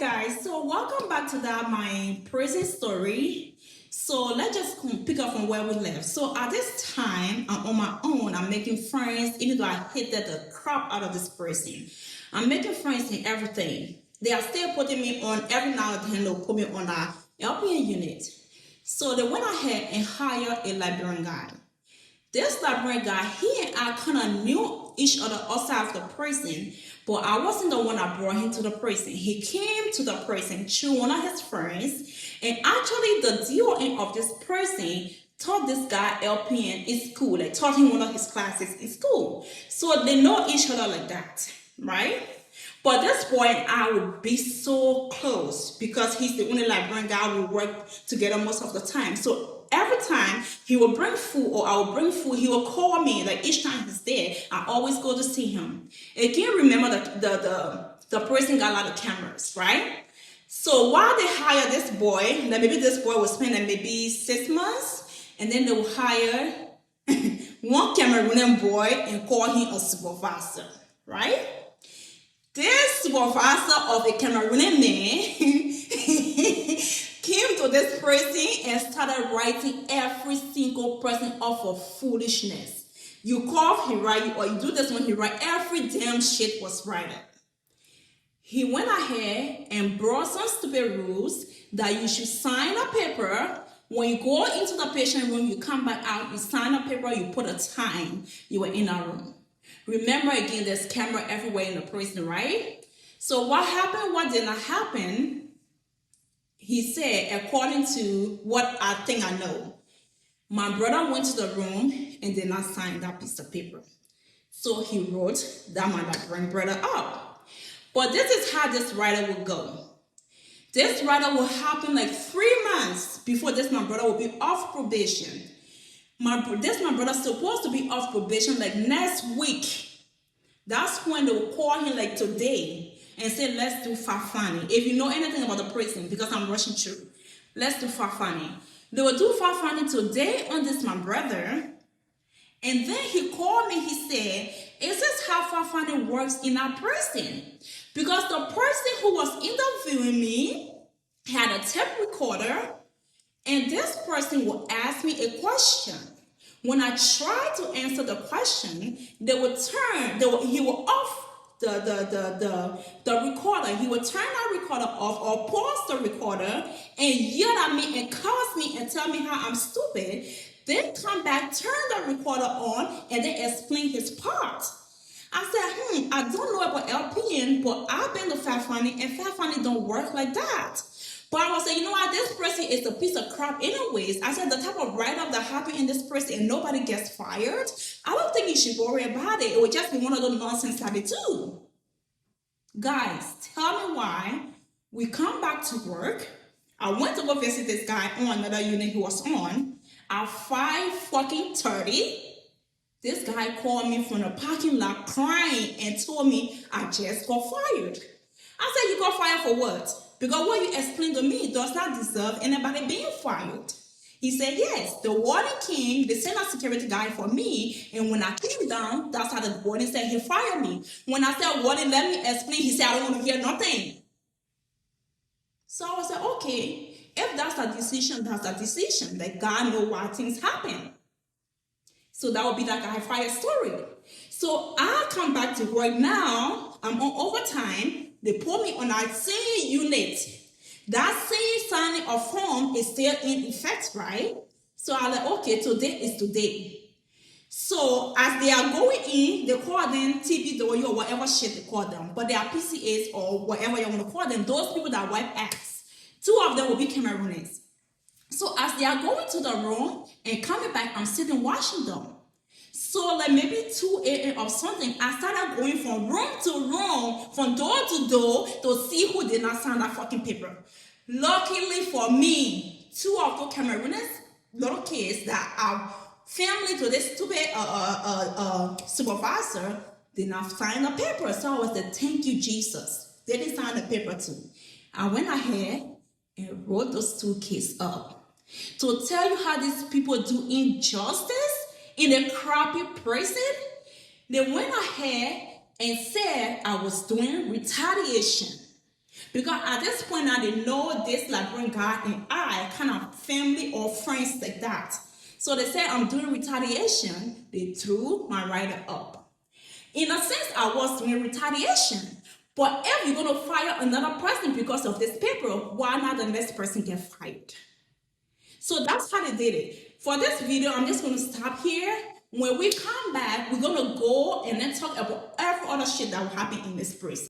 Guys, so welcome back to my prison story. So let's just pick up from where we left. So at this time, I'm on my own. I'm making friends, even though I hated the crap out of this person. I'm making friends in everything. They are still putting me on every now and then. They'll put me on a LPN unit. So they went ahead and hired a librarian guy. This librarian guy, he and I kind of knew each other outside of the prison, but I wasn't the one that brought him to the prison. He came to the prison through one of his friends, and actually the DON of this prison taught this guy LPN in school, like taught him one of his classes in school. So they know each other like that, right? But this boy and I would be so close because he's the only librarian guy we work together most of the time. So every time he will bring food or I will bring food, he will call me. Like each time he's there, I always go to see him. Again, remember the person got a lot of cameras, right? So while they hire this boy, like maybe this boy will spend like maybe 6 months, and then they will hire one Cameroonian boy and call him a supervisor, right? This supervisor of a Cameroonian man came to this prison and started writing every single person off for foolishness. You cough, he write, or you do this one, he write. Every damn shit was written. He went ahead and brought some stupid rules that you should sign a paper. When you go into the patient room, you come back out, you sign a paper, you put a time you were in that room. Remember, again, there's camera everywhere in the prison, right? So what happened, what did not happen, he said, according to what I think I know, my brother went to the room and did not sign that piece of paper. So he wrote that my brother up. But this is how this writer will go. This writer will happen like 3 months before my brother will be off probation. My brother's supposed to be off probation like next week. That's when they will call him like today and say, let's do Fafani. If you know anything about the prison, because I'm rushing through, let's do Fafani. They will do Fafani today on this my brother. And then he called me, he said, is this how Fafani works in our prison? Because the person who was interviewing me had a tape recorder, and this person will ask me a question. When I try to answer the question, he will off the recorder. He will turn that recorder off or pause the recorder and yell at me and curse me and tell me how I'm stupid. Then come back, turn the recorder on, and then explain his part. I said, I don't know about LPN, but I've been to Fafani, and Fafani don't work like that. But I was saying, you know what, this person is a piece of crap anyways. I said, the type of write-up that happened in this person and nobody gets fired, I don't think you should worry about it. It would just be one of those nonsense that they do. Guys, tell me why we come back to work. I went to go visit this guy on another unit he was on. At 5:30, this guy called me from the parking lot crying and told me I just got fired. I said, you got fired for what? Because what you explained to me does not deserve anybody being fired. He said, yes, the warden came, they sent a security guy for me, and when I came down, that's how the warden said he fired me. When I said, warden, let me explain, he said, I don't want to hear nothing. So I was like, okay, if that's a decision, that's a decision. Like, God knows why things happen. So that would be that guy fired story. So I come back to work now, I'm on overtime. They put me on that same unit. That same signing of form is still in effect, right? So I'm like, okay, today is today. So as they are going in, they call them TPW or whatever shit they call them. But they are PCAs or whatever you want to call them. Those people that wipe ass. 2 of them will be Cameroonians. So as they are going to the room and coming back, I'm sitting watching them. So like maybe 2 a.m. or something, I started going from room to room, from door to door to see who did not sign that fucking paper. Luckily for me, 2 of those Cameroonians, little kids that are family to this stupid supervisor, did not sign the paper. So I was like, thank you, Jesus. They didn't sign the paper too. I went ahead and wrote those 2 kids up to tell you how these people do injustice in a crappy prison. They went ahead and said I was doing retaliation Because at this point now, they know this Liberian guy and I kind of family or friends like that. So they said I'm doing retaliation. They threw my writer up. In a sense, I was doing retaliation. But if you're going to fire another person because of this paper, why not the next person get fired? So that's how they did it. For this video, I'm just going to stop here. When we come back, we're going to go and then talk about every other shit that will happen in this place.